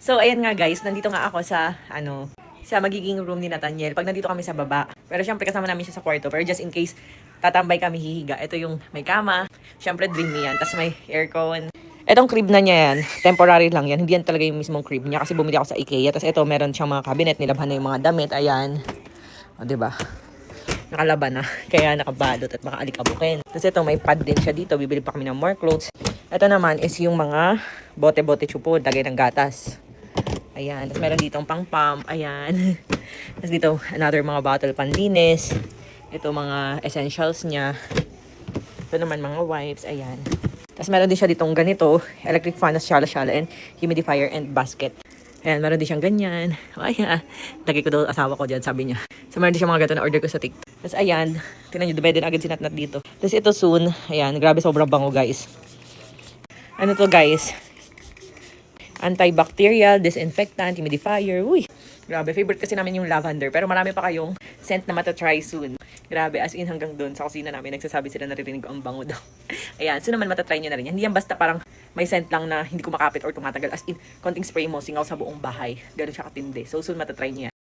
So, ayan nga guys, nandito nga ako sa, sa magiging room ni Nathaniel. Pag nandito kami sa baba. Pero syempre kasama namin siya sa kwarto. Pero just in case, tatambay kami hihiga. Ito yung may kama. Syempre dream niya yan. Tapos may aircon. Etong crib na niya yan, temporary lang yan. Hindi yan talaga yung mismong crib niya kasi bumili ako sa IKEA. Tapos ito, meron siyang mga cabinet. Nilabhan na yung mga damit. Ayan. O, diba? Nakalaban na. Kaya nakabalot at makaalikabukin. Tapos ito, may pad din siya dito. Bibili pa kami ng more clothes. Ito naman is yung mga bote-bote chupod. Lagay ng gatas. Ayan. Tapos meron ditong pang-pump. Ayan. Tapos dito, another mga bottle panlinis. Ito mga essentials niya. Ito naman mga wipes. Ayan. Tapos meron din siya ditong ganito. Electric fan na shala-shala and humidifier and basket. Ayan. Meron din siyang ganyan. Ayan. Lagay ko daw asawa ko dyan, sabi niya. So meron din siyang mga gato na order ko sa TikTok. Tapos ayan. Tingnan nyo, dumede na agad si Natnat dito. Tapos ito soon. Ayan. Grabe, sobrang bango guys. Ano to guys? Antibacterial, disinfectant, humidifier. Uy, grabe. Favorite kasi namin yung lavender. Pero marami pa kayong scent na matatry soon. Grabe, as in hanggang doon sa kusina namin, nagsasabi sila naririnig ko ang bango daw. Ayan, so naman matatry nyo na rin. Hindi yan basta parang may scent lang na hindi ko makapit or tumatagal. As in, konting spray mo, singaw sa buong bahay. Ganun siya katindi. So soon matatry nyo yan.